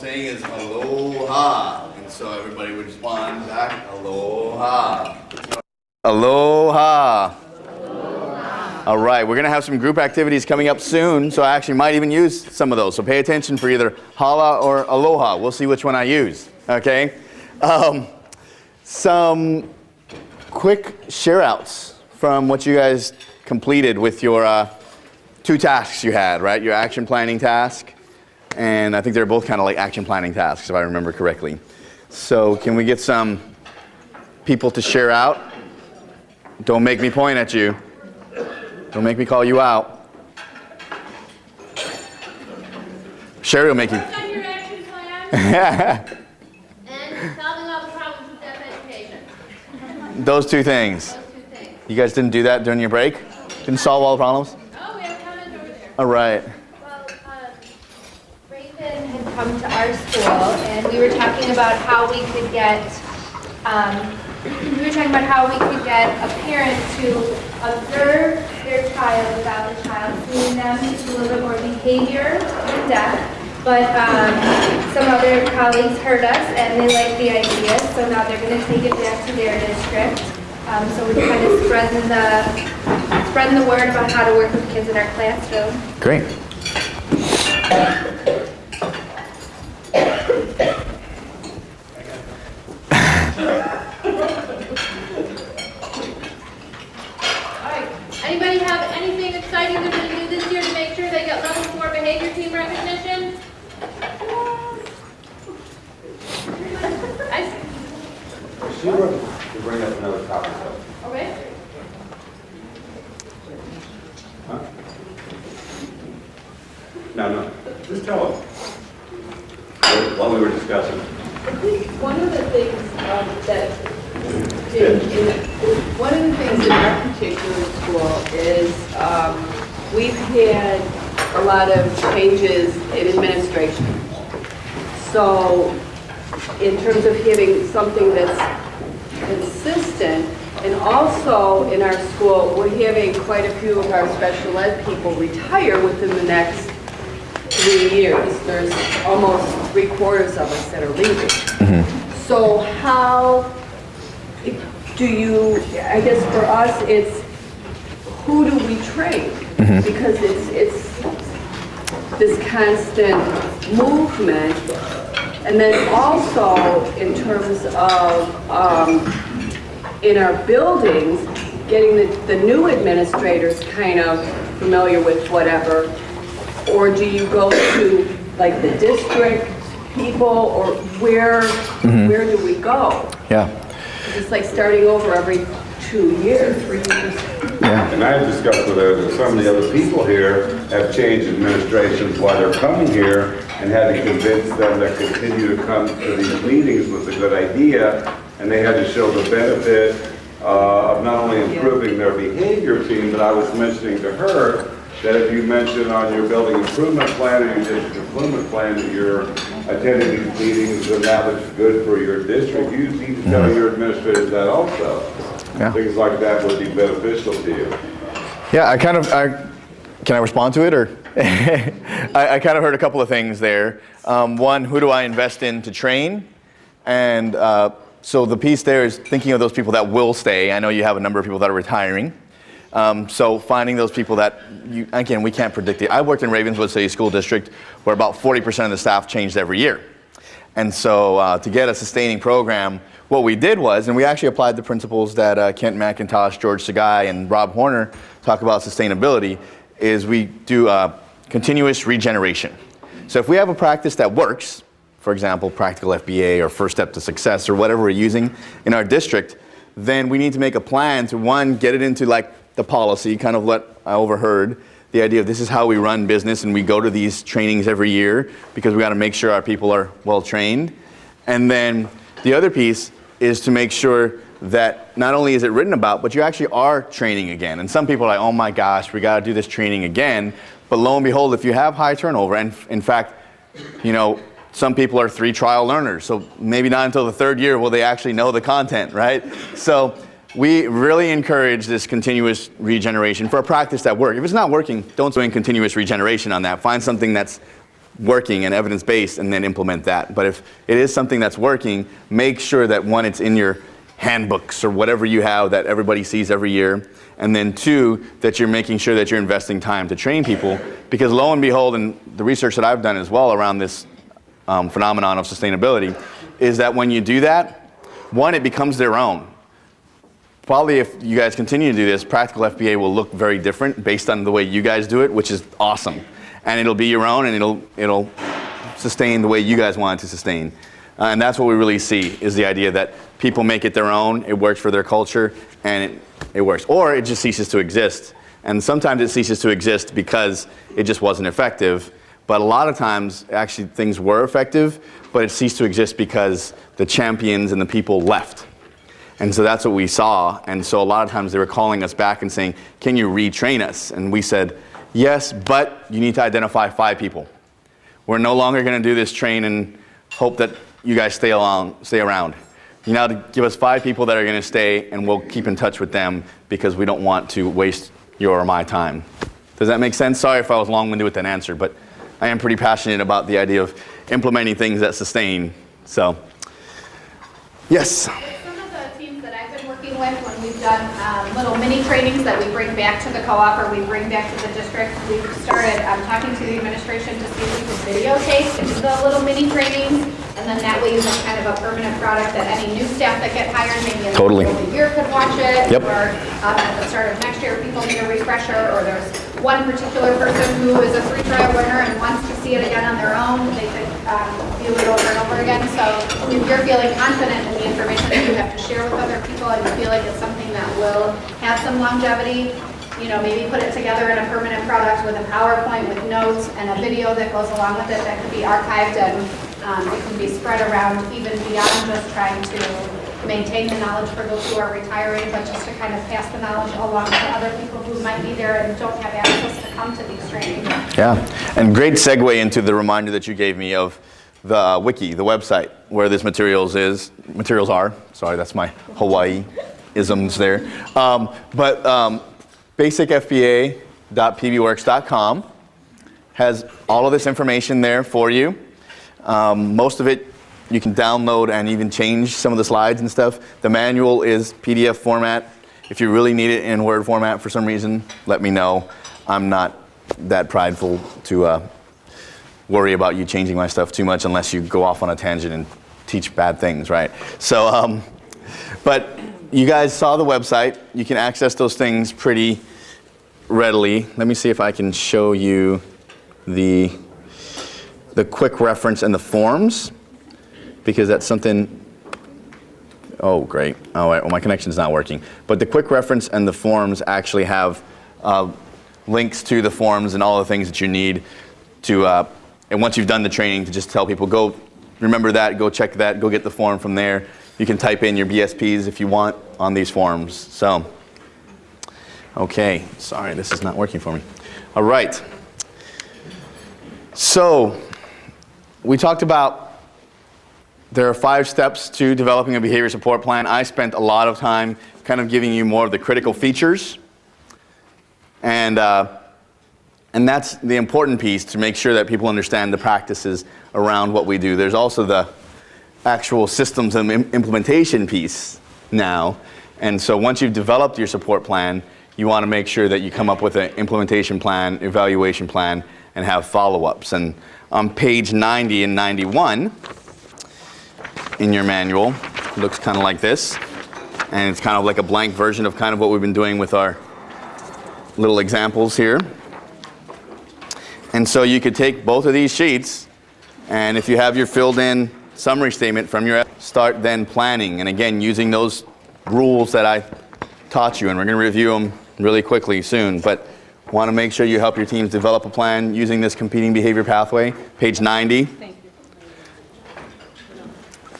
saying is aloha. And so everybody would respond back, aloha. Aloha. All right, we're going to have some group activities coming up soon, so I actually might even use some of those. So pay attention for either hala or aloha. We'll see which one I use, okay? Some quick share-outs from what you guys completed with your 2 tasks you had, right? Your action planning task, and I think they're both kind of like action planning tasks, if I remember correctly. So can we get some people to share out? Don't make me point at you. Don't make me call you out. Sherry will make you. What's on your action plan? And solving all the problems with deaf education. Those 2 things. Those 2 things. You guys didn't do that during your break? Didn't solve all the problems? Oh, we have a comment over there. All right. Well, Raven had come to our school, and we were talking about how we could get a parent to observe their child without the child seeing them. It's a little bit more behavior than deaf. But some other colleagues heard us and they liked the idea, so now they're going to take it back to their district. So we're kind of spreading the word about how to work with kids in our classroom. Great. Anybody have anything exciting they're going to do this year to make sure they get level 4 behavior team recognition? She wanted to bring up another topic though. Okay. Huh? No. Just tell them what we were discussing. I think one of the things one of the things in our particular school is we've had a lot of changes in administration. So in terms of having something that's consistent, and also in our school, we're having quite a few of our special ed people retire within the next 3 years. There's almost 3/4 of us that are leaving. So how do you, I guess for us, it's who do we train? Because it's this constant movement. And then also in terms of in our buildings, getting the new administrators kind of familiar with whatever, or do you go to like the district people, or where do we go? Yeah. It's like starting over every 2 years, 3 years. Yeah. And I've discussed with her that some of the other people here have changed administrations while they're coming here, and had to convince them that continue to come to these meetings was a good idea, and they had to show the benefit of not only improving their behavior team, but I was mentioning to her that if you mention on your building improvement plan or your district improvement plan that you're attending these meetings and that was good for your district, you need to tell your administrators that also. Yeah. Things like that would be beneficial to you. Yeah, can I respond to it, or? I kind of heard a couple of things there. One, who do I invest in to train? And so the piece there is thinking of those people that will stay. I know you have a number of people that are retiring. So finding those people that, again, we can't predict it. I worked in Ravenswood City School District where about 40% of the staff changed every year. And so to get a sustaining program, what we did was, and we actually applied the principles that Kent McIntosh, George Sagai, and Rob Horner talk about sustainability, is we do continuous regeneration. So if we have a practice that works, for example, practical FBA or first step to success or whatever we're using in our district, then we need to make a plan to, one, get it into like the policy, kind of what I overheard, the idea of this is how we run business and we go to these trainings every year because we got to make sure our people are well trained. And then the other piece is to make sure that not only is it written about, but you actually are training again. And some people are like, oh my gosh, we got to do this training again. But lo and behold, if you have high turnover, and in fact, you know, some people are 3 trial learners, so maybe not until the 3rd year will they actually know the content, right? So we really encourage this continuous regeneration for a practice that works. If it's not working, don't do continuous regeneration on that. Find something that's working and evidence-based, and then implement that. But if it is something that's working, make sure that one, it's in your handbooks or whatever you have that everybody sees every year, and then two, that you're making sure that you're investing time to train people, because lo and behold, and the research that I've done as well around this phenomenon of sustainability, is that when you do that, one, it becomes their own. Probably if you guys continue to do this, practical FBA will look very different based on the way you guys do it, which is awesome. And it'll be your own, and it'll sustain the way you guys want it to sustain. And that's what we really see, is the idea that people make it their own, it works for their culture, and it works. Or it just ceases to exist. And sometimes it ceases to exist because it just wasn't effective. But a lot of times, actually, things were effective, but it ceased to exist because the champions and the people left. And so that's what we saw. And so a lot of times they were calling us back and saying, can you retrain us? And we said, yes, but you need to identify 5 people. We're no longer going to do this train and hope that you guys stay around. You now give us 5 people that are going to stay, and we'll keep in touch with them because we don't want to waste your or my time. Does that make sense? Sorry if I was long-winded with that answer, but I am pretty passionate about the idea of implementing things that sustain. So, yes? With when we've done little mini trainings that we bring back to the co-op or we bring back to the district, we've started talking to the administration to see if we could videotape the little mini trainings, and then that way you have kind of a permanent product that any new staff that get hired maybe in the middle of the year could watch it, Yep. or at the start of next year people need a refresher, or there's one particular person who is a free trial learner and wants to see it again on their own, they could view it over and over again. So if you're feeling confident in the information that you have to share with other people and you feel like it's something that will have some longevity, you know, maybe put it together in a permanent product with a PowerPoint with notes and a video that goes along with it that could be archived, and it can be spread around even beyond just trying to maintain the knowledge for those who are retiring, but just to kind of pass the knowledge along to other people who might be there and don't have access to come to these trainings. Yeah, and great segue into the reminder that you gave me of the wiki, the website, where this materials are. Sorry, that's my Hawaii isms there. basicfba.pbworks.com has all of this information there for you. Most of it you can download and even change some of the slides and stuff. The manual is PDF format. If you really need it in Word format for some reason, let me know. I'm not that prideful to worry about you changing my stuff too much unless you go off on a tangent and teach bad things, right? So, but you guys saw the website. You can access those things pretty readily. Let me see if I can show you the quick reference and the forms, because that's something. Oh, great. Oh, well, my connection's not working. But the quick reference and the forms actually have links to the forms and all the things that you need to, and once you've done the training, to just tell people, go remember that, go check that, go get the form from there. You can type in your BSPs if you want on these forms. So, okay, sorry, this is not working for me. All right. So, we talked about there are 5 steps to developing a behavior support plan. I spent a lot of time kind of giving you more of the critical features. And that's the important piece, to make sure that people understand the practices around what we do. There's also the actual systems and implementation piece now. And so once you've developed your support plan, you want to make sure that you come up with an implementation plan, evaluation plan, and have follow-ups. And on page 90 and 91 in your manual, it looks kind of like this. And it's kind of like a blank version of kind of what we've been doing with our little examples here. And so you could take both of these sheets, and if you have your filled in summary statement from your, start then planning. And again, using those rules that I taught you, and we're going to review them really quickly soon, but want to make sure you help your teams develop a plan using this competing behavior pathway, page 90. Thank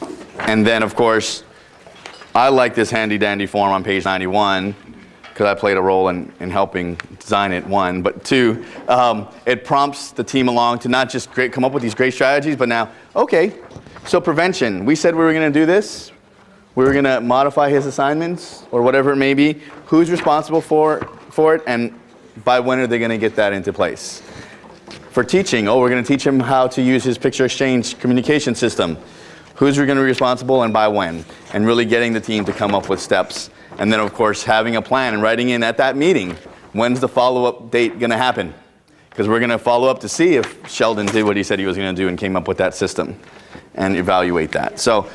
you. And then, of course, I like this handy dandy form on page 91, because I played a role in helping design it, 1. But 2, it prompts the team along to not just come up with these great strategies, but now, okay, so prevention. We said we were going to do this. We were going to modify his assignments, or whatever it may be. Who's responsible for it, and by when are they going to get that into place? For teaching, we're going to teach him how to use his picture exchange communication system. Who's going to be responsible and by when? And really getting the team to come up with steps. And then, of course, having a plan and writing in at that meeting, when's the follow-up date going to happen? Because we're going to follow up to see if Sheldon did what he said he was going to do and came up with that system and evaluate that. So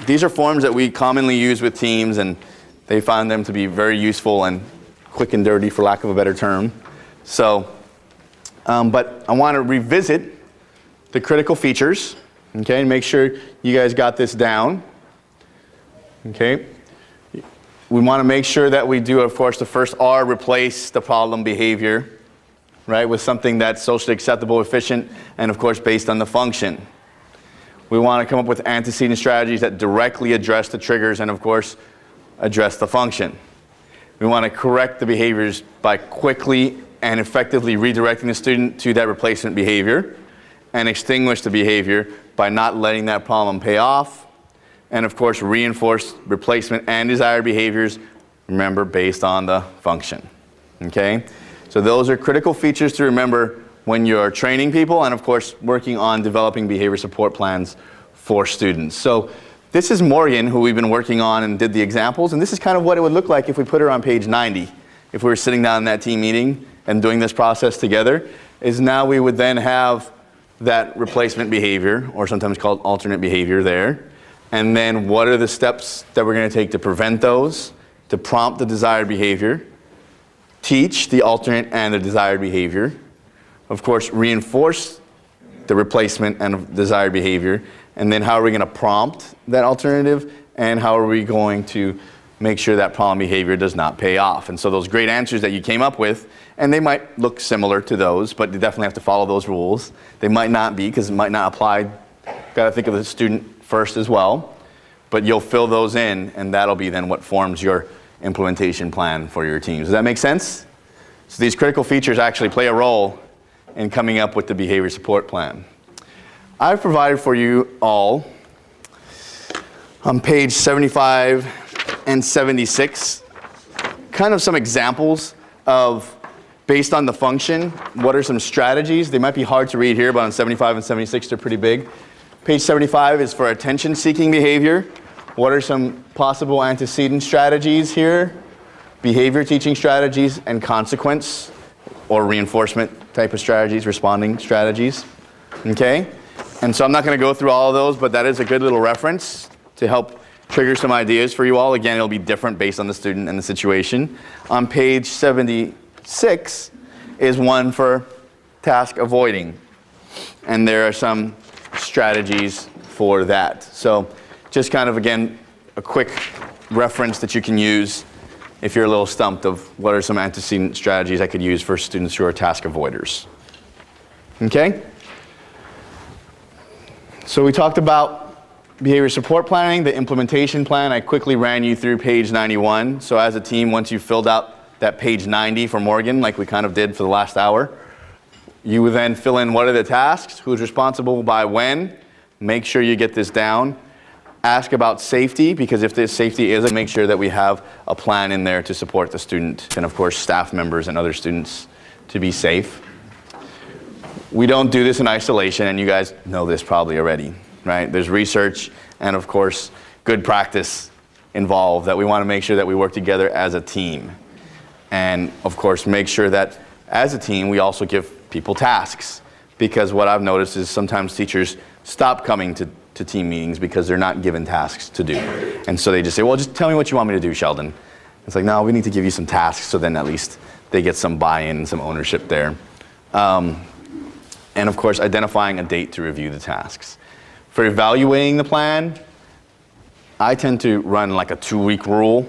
these are forms that we commonly use with teams, and they find them to be very useful and quick and dirty, for lack of a better term. So, but I want to revisit the critical features, okay, and make sure you guys got this down, okay. We want to make sure that we do, of course, the first R, replace the problem behavior, right, with something that's socially acceptable, efficient, and of course based on the function. We want to come up with antecedent strategies that directly address the triggers and of course address the function. We want to correct the behaviors by quickly and effectively redirecting the student to that replacement behavior, and extinguish the behavior by not letting that problem pay off, and of course reinforce replacement and desired behaviors, remember, based on the function. Okay? So those are critical features to remember when you're training people and of course working on developing behavior support plans for students. So this is Morgan, who we've been working on and did the examples, and this is kind of what it would look like if we put her on page 90. If we were sitting down in that team meeting and doing this process together, is now we would then have that replacement behavior, or sometimes called alternate behavior, there. And then what are the steps that we're going to take to prevent those, to prompt the desired behavior, teach the alternate and the desired behavior, of course reinforce the replacement and desired behavior, and then how are we going to prompt that alternative, and how are we going to make sure that problem behavior does not pay off. And so those great answers that you came up with, and they might look similar to those, but you definitely have to follow those rules. They might not be, because it might not apply. Got to think of the student first as well, but you'll fill those in, and that'll be then what forms your implementation plan for your teams. Does that make sense? So these critical features actually play a role in coming up with the behavior support plan. I've provided for you all on page 75 and 76 kind of some examples of, based on the function, what are some strategies. They might be hard to read here, but on 75 and 76 they're pretty big. Page 75 is for attention-seeking behavior. What are some possible antecedent strategies here? Behavior teaching strategies and consequence or reinforcement type of strategies, responding strategies. Okay? And so I'm not going to go through all of those, but that is a good little reference to help trigger some ideas for you all. Again, it'll be different based on the student and the situation. On page 76 is one for task avoiding. And there are some strategies for that. So just kind of, again, a quick reference that you can use if you're a little stumped of what are some antecedent strategies I could use for students who are task avoiders. Okay? So we talked about behavior support planning, the implementation plan. I quickly ran you through page 91. So as a team, once you filled out that page 90 for Morgan, like we kind of did for the last hour, you would then fill in what are the tasks, who's responsible by when, make sure you get this down. Ask about safety, because if there's safety isn't, make sure that we have a plan in there to support the student and of course staff members and other students to be safe. We don't do this in isolation, and you guys know this probably already, right? There's research and of course good practice involved that we want to make sure that we work together as a team. And of course make sure that as a team we also give people tasks, because what I've noticed is sometimes teachers stop coming to team meetings because they're not given tasks to do. And so they just say, well, just tell me what you want me to do, Sheldon. It's like, no, we need to give you some tasks, so then at least they get some buy-in and some ownership there. And of course, identifying a date to review the tasks. For evaluating the plan, I tend to run like a 2-week rule.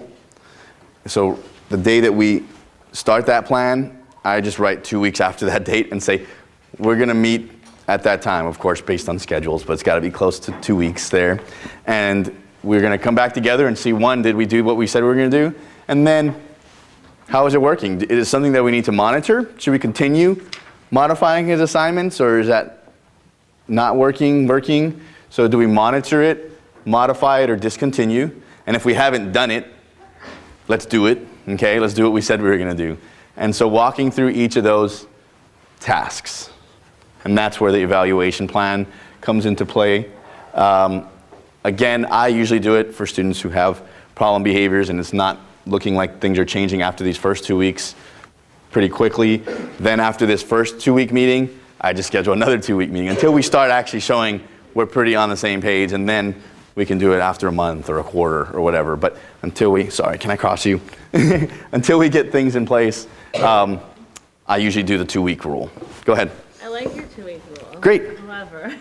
So the day that we start that plan, I just write 2 weeks after that date and say, we're going to meet at that time, of course, based on schedules, but it's got to be close to 2 weeks there. And we're going to come back together and see, one, did we do what we said we were going to do? And then, how is it working? Is it something that we need to monitor? Should we continue modifying his assignments, or is that not working? So do we monitor it, modify it, or discontinue? And if we haven't done it, let's do it, okay? Let's do what we said we were going to do. And so walking through each of those tasks, and that's where the evaluation plan comes into play. Again, I usually do it for students who have problem behaviors and it's not looking like things are changing after these first 2 weeks pretty quickly. Then after this first 2-week meeting, I just schedule another 2-week meeting until we start actually showing we're pretty on the same page, and then we can do it after a month or a quarter or whatever. But until we, sorry, can I cross you? Until we get things in place, I usually do the 2-week rule. Go ahead. I like your 2-week rule. Great. However,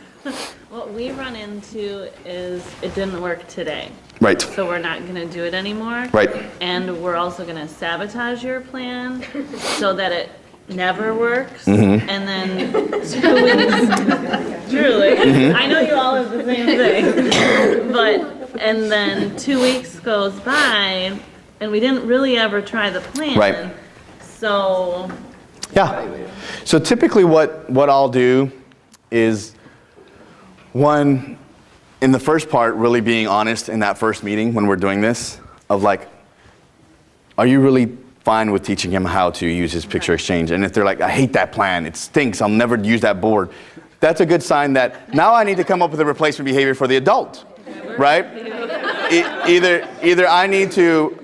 what we run into is it didn't work today. Right. So we're not going to do it anymore. Right. And we're also going to sabotage your plan so that it never works. Mm-hmm. And then 2 weeks, truly, I know you all have the same thing. And then 2 weeks goes by and we didn't really ever try the plan. Right. So. Yeah. So typically what I'll do is, one, in the first part, really being honest in that first meeting when we're doing this, of like, are you really fine with teaching him how to use his picture exchange? And if they're like, I hate that plan, it stinks, I'll never use that board, that's a good sign that now I need to come up with a replacement behavior for the adult, right? Either I need to,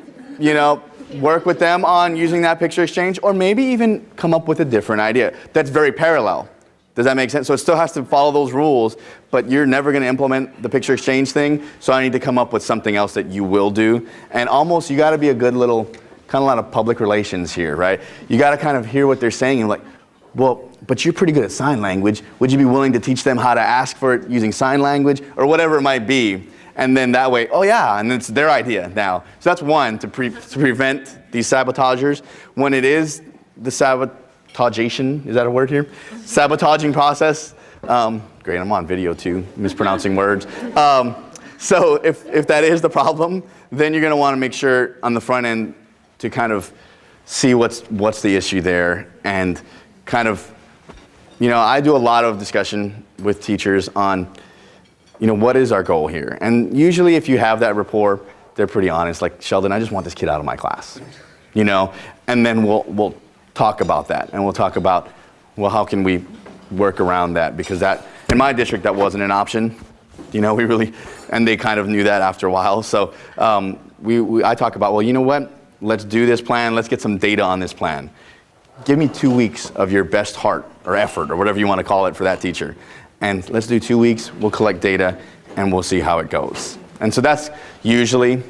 work with them on using that picture exchange, or maybe even come up with a different idea that's very parallel. Does that make sense? So it still has to follow those rules, but you're never going to implement the picture exchange thing, so I need to come up with something else that you will do. And almost, you got to be a good little, kind of a lot of public relations here, right? You got to kind of hear what they're saying and like, well, but you're pretty good at sign language. Would you be willing to teach them how to ask for it using sign language, or whatever it might be? And then that way, oh yeah, and it's their idea now. So that's one, to prevent these sabotagers. When it is the sabotagation, is that a word here? Sabotaging process. Great, I'm on video too, mispronouncing words. So if that is the problem, then you're gonna wanna make sure on the front end to kind of see what's the issue there, and kind of, I do a lot of discussion with teachers on, what is our goal here? And usually if you have that rapport, they're pretty honest, like, Sheldon, I just want this kid out of my class, and then we'll talk about that, and we'll talk about, well, how can we work around that? Because that, in my district, that wasn't an option, and they kind of knew that after a while. So I talk about, well, you know what? Let's do this plan. Let's get some data on this plan. Give me 2 weeks of your best heart or effort or whatever you want to call it for that teacher. And let's do 2 weeks. We'll collect data and we'll see how it goes. And so that's usually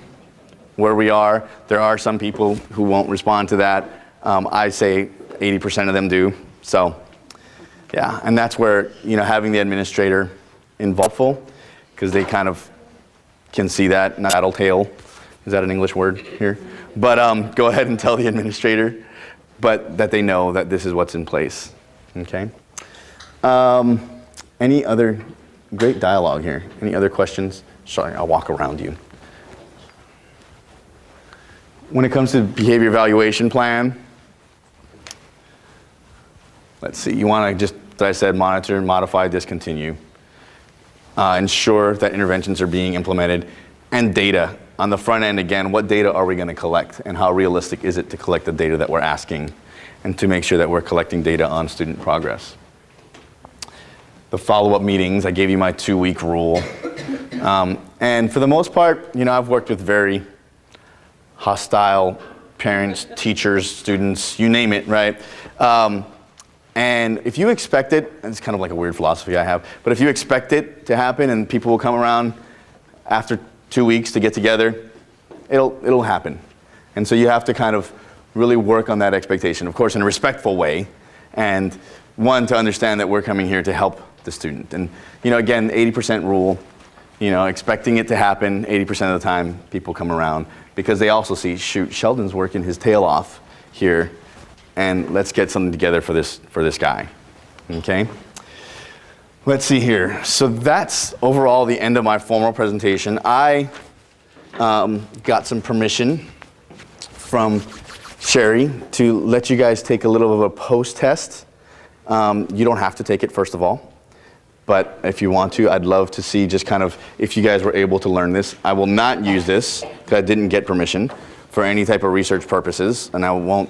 where we are. There are some people who won't respond to that. I say 80% of them do. So yeah, and that's where, having the administrator involved, because they kind of can see that, not tattletale. Is that an English word here? But go ahead and tell the administrator, but that they know that this is what's in place, okay? Any other, great dialogue here. Any other questions? Sorry, I'll walk around you. When it comes to behavior evaluation plan, let's see, you want to just, as I said, monitor, modify, discontinue. Ensure that interventions are being implemented, and data. On the front end, again, what data are we going to collect, and how realistic is it to collect the data that we're asking, and to make sure that we're collecting data on student progress. The follow-up meetings, I gave you my 2-week rule. And for the most part, I've worked with very hostile parents, teachers, students, you name it, right? And if you expect it, and it's kind of like a weird philosophy I have, but if you expect it to happen and people will come around after 2 weeks to get together, it'll happen. And so you have to kind of really work on that expectation, of course, in a respectful way, and one, to understand that we're coming here to help the student. And again, 80% rule, expecting it to happen 80% of the time, people come around because they also see, shoot, Sheldon's working his tail off here, and let's get something together for this guy, okay? Let's see here. So that's overall the end of my formal presentation. I got some permission from Sherry to let you guys take a little of a post-test. You don't have to take it, first of all. But if you want to, I'd love to see just kind of if you guys were able to learn this. I will not use this because I didn't get permission for any type of research purposes, and I won't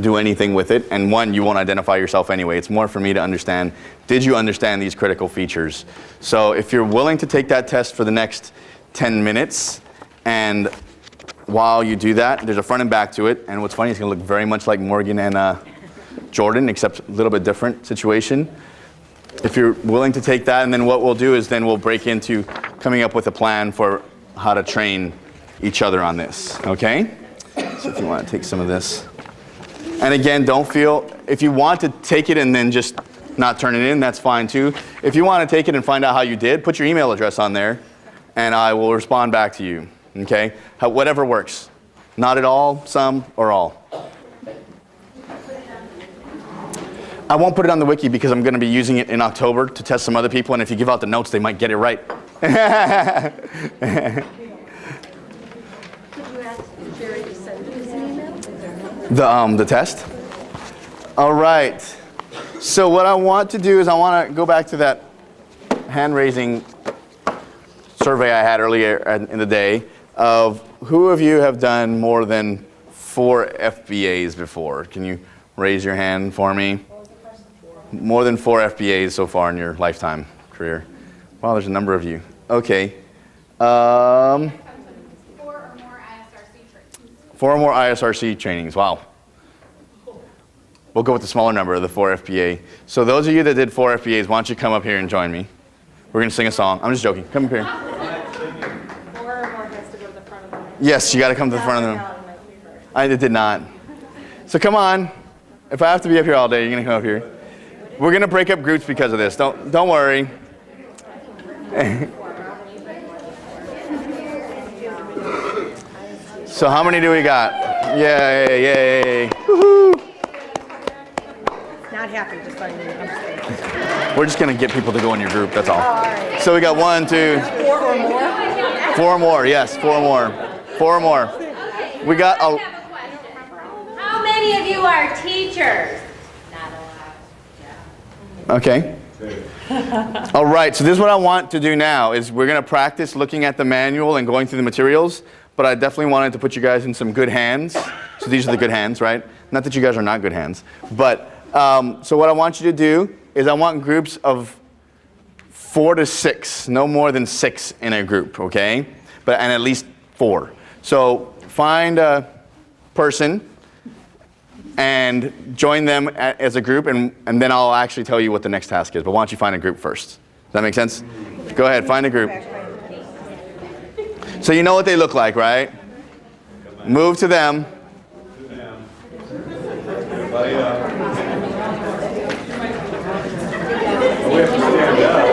do anything with it. And one, you won't identify yourself anyway. It's more for me to understand, did you understand these critical features? So if you're willing to take that test for the next 10 minutes, and while you do that, there's a front and back to it. And what's funny, it's going to look very much like Morgan and Jordan, except a little bit different situation. If you're willing to take that, and then what we'll do is then we'll break into coming up with a plan for how to train each other on this, okay? So if you want to take some of this. And again, don't feel, if you want to take it and then just not turn it in, that's fine too. If you want to take it and find out how you did, put your email address on there, and I will respond back to you, okay? Whatever works. Not at all, some, or all. I won't put it on the wiki because I'm going to be using it in October to test some other people, and if you give out the notes, they might get it right. Could you ask Jerry to send us an email? The test? All right. So what I want to do is I want to go back to that hand-raising survey I had earlier in the day of who of you have done more than 4 FBAs before? Can you raise your hand for me? More than 4 FBAs so far in your lifetime career. Wow, there's a number of you. Okay. 4 or more ISRC trainings. 4 or more ISRC trainings. Wow. We'll go with the smaller number of the 4 FBA. So those of you that did 4 FBAs, why don't you come up here and join me? We're going to sing a song. I'm just joking. Come up here. 4 or more has to go to the front of the room. Yes, you got to come to the front of the room. I did not. So come on. If I have to be up here all day, you're going to come up here. We're going to break up groups because of this. Don't worry. So how many do we got? Yay, yay. Woohoo. Not happy, just letting you know. We're just going to get people to go in your group, that's all. So we got 1, 2. 4 or more? 4 or more, yes, 4 or more. 4 or more. We got a... How many of you are teachers? Okay. All right, so this is what I want to do now is we're going to practice looking at the manual and going through the materials, but I definitely wanted to put you guys in some good hands. So these are the good hands, right? Not that you guys are not good hands, but so what I want you to do is I want groups of 4 to 6, no more than 6 in a group, okay? And at least 4. So find a person and join them as a group, and then I'll actually tell you what the next task is. But why don't you find a group first? Does that make sense? Go ahead, find a group. So you know what they look like, right? Move to them.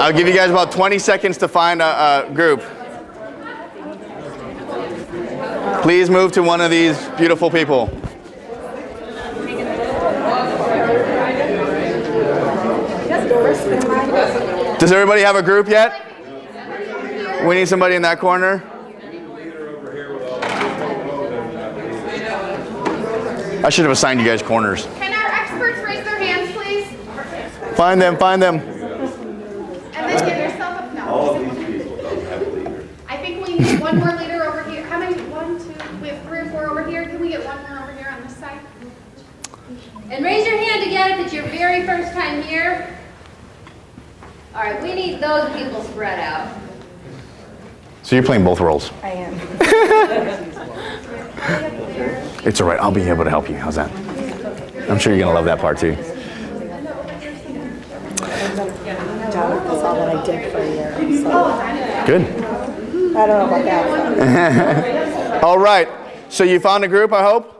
I'll give you guys about 20 seconds to find a group. Please move to one of these beautiful people. Does everybody have a group yet? We need somebody in that corner. I should have assigned you guys corners. Can our experts raise their hands, please? Find them, find them. And then give yourself a no. All of these people don't have a leader. I think we need one more leader over here. How many? 1, 2, we have 3 or 4 over here. Can we get one more over here on this side? And raise your hand again if it's your very first time here. All right, we need those people spread out. So you're playing both roles. I am. It's all right. I'll be able to help you. How's that? I'm sure you're going to love that part too. Jonathan saw that I did for a year. So. Good. I don't know about that. All right. So you found a group, I hope?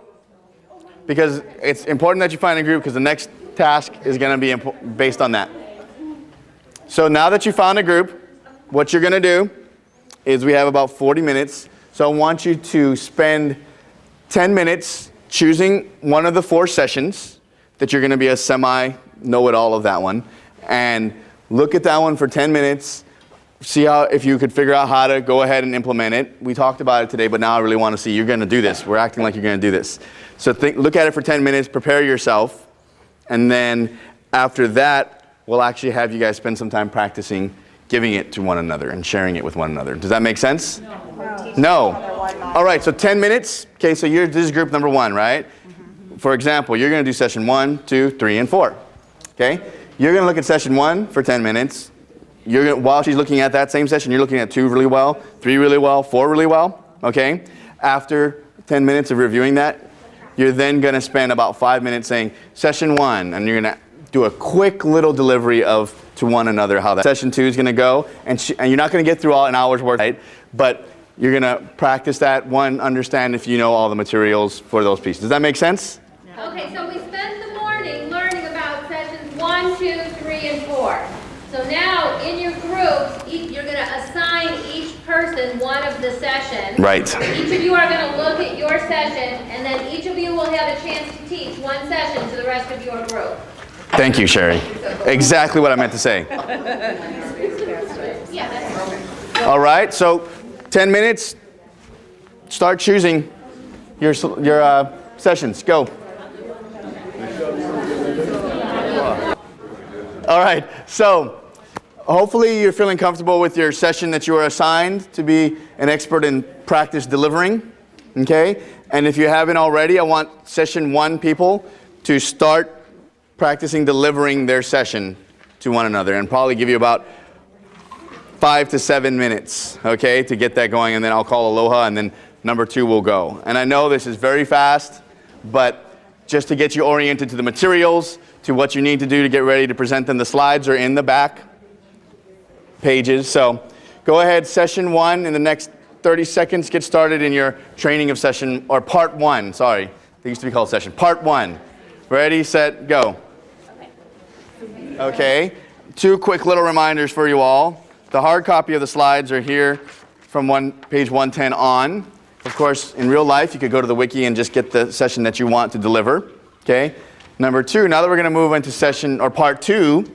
Because it's important that you find a group because the next task is going to be based on that. So now that you found a group, what you're going to do is we have about 40 minutes. So I want you to spend 10 minutes choosing one of the 4 sessions that you're going to be a semi-know-it-all of that one. And look at that one for 10 minutes. See how if you could figure out how to go ahead and implement it. We talked about it today, but now I really want to see you're going to do this. We're acting like you're going to do this. So look at it for 10 minutes, prepare yourself, and then after that, we'll actually have you guys spend some time practicing giving it to one another and sharing it with one another. Does that make sense? No. All right, so 10 minutes. Okay, so this is group number 1, right? for example, you're going to do session 1, 2, 3, and 4. Okay? You're going to look at session 1 for 10 minutes. While she's looking at that same session, you're looking at 2 really well, 3 really well, 4 really well. Okay? After 10 minutes of reviewing that, you're then going to spend about 5 minutes saying session 1, and you're going to do a quick little delivery of to one another how that session 2 is going to go, and you're not going to get through all an hour's worth, right? But you're going to practice that one, understand if you know all the materials for those pieces. Does that make sense? Okay, so we spent the morning learning about sessions 1, 2, 3, and 4. So now in your groups, you're going to assign each person one of the sessions. Right. Each of you are going to look at your session, and then each of you will have a chance to teach one session to the rest of your group. Thank you, Sherry. Exactly what I meant to say. All right, so 10 minutes. Start choosing your sessions. Go. All right, so hopefully you're feeling comfortable with your session that you are assigned to be an expert in practice delivering. Okay? And if you haven't already, I want session 1 people to start practicing delivering their session to one another, and probably give you about 5 to 7 minutes, okay, to get that going, and then I'll call aloha, and then number 2 will go. And I know this is very fast, but just to get you oriented to the materials, to what you need to do to get ready to present them, the slides are in the back pages. So go ahead, session 1, in the next 30 seconds, get started in your training of session, or part 1, sorry. They used to be called session. Part 1. Ready, set, go. Okay, 2 quick little reminders for you all. The hard copy of the slides are here from page 110 on. Of course, in real life, you could go to the wiki and just get the session that you want to deliver. Okay. Number 2, now that we're going to move into session, or part 2,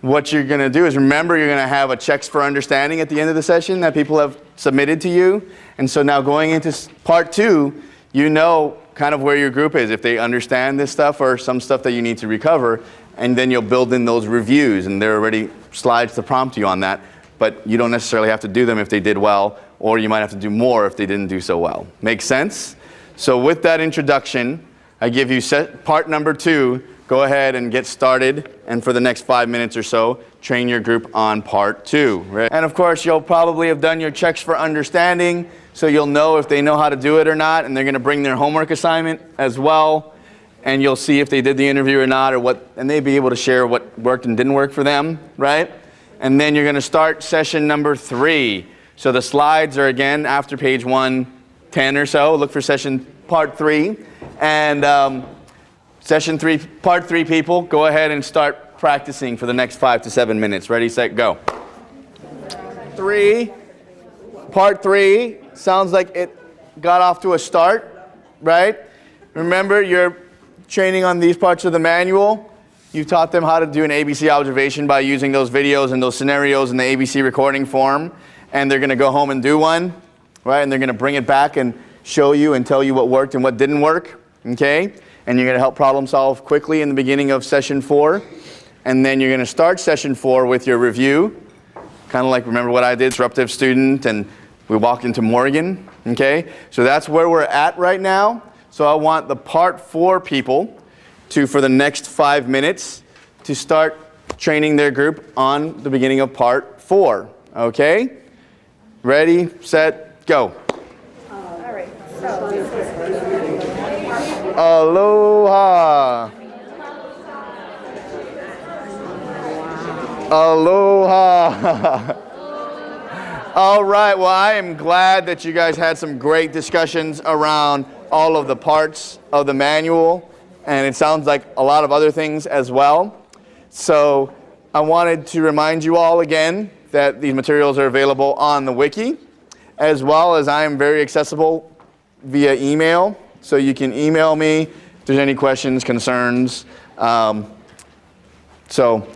what you're going to do is remember you're going to have a checks for understanding at the end of the session that people have submitted to you. And so now going into part 2, you know kind of where your group is, if they understand this stuff or some stuff that you need to recover. And then you'll build in those reviews, and there are already slides to prompt you on that, but you don't necessarily have to do them if they did well, or you might have to do more if they didn't do so well. Make sense? So with that introduction, I give you part number 2. Go ahead and get started, and for the next 5 minutes or so, train your group on part 2. Right? And of course, you'll probably have done your checks for understanding, so you'll know if they know how to do it or not, and they're going to bring their homework assignment as well. And you'll see if they did the interview or not, and they'd be able to share what worked and didn't work for them, right? And then you're going to start session number 3. So the slides are again after page 110 or so. Look for session part 3. And session 3, part 3 people, go ahead and start practicing for the next 5 to 7 minutes. Ready, set, go. 3. Part 3 sounds like it got off to a start, right? Remember, you're training on these parts of the manual. You've taught them how to do an ABC observation by using those videos and those scenarios in the ABC recording form. And they're going to go home and do one, right? And they're going to bring it back and show you and tell you what worked and what didn't work, okay? And you're going to help problem solve quickly in the beginning of session 4. And then you're going to start session 4 with your review. Kind of like, remember what I did, disruptive student, and we walked into Morgan, okay? So that's where we're at right now. So I want the part 4 people to, for the next 5 minutes, to start training their group on the beginning of part 4. Okay? Ready, set, go. All right, so. Aloha. Aloha. All right, well, I am glad that you guys had some great discussions around all of the parts of the manual, and it sounds like a lot of other things as well. So I wanted to remind you all again that these materials are available on the wiki, as well as I am very accessible via email, so you can email me if there's any questions, concerns. So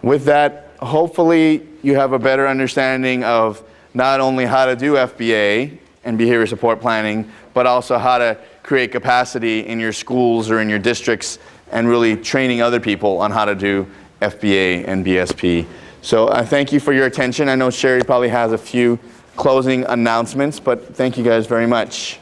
with that, hopefully you have a better understanding of not only how to do FBA and behavior support planning, but also how to create capacity in your schools or in your districts, and really training other people on how to do FBA and BSP. So I thank you for your attention. I know Sherry probably has a few closing announcements, but thank you guys very much.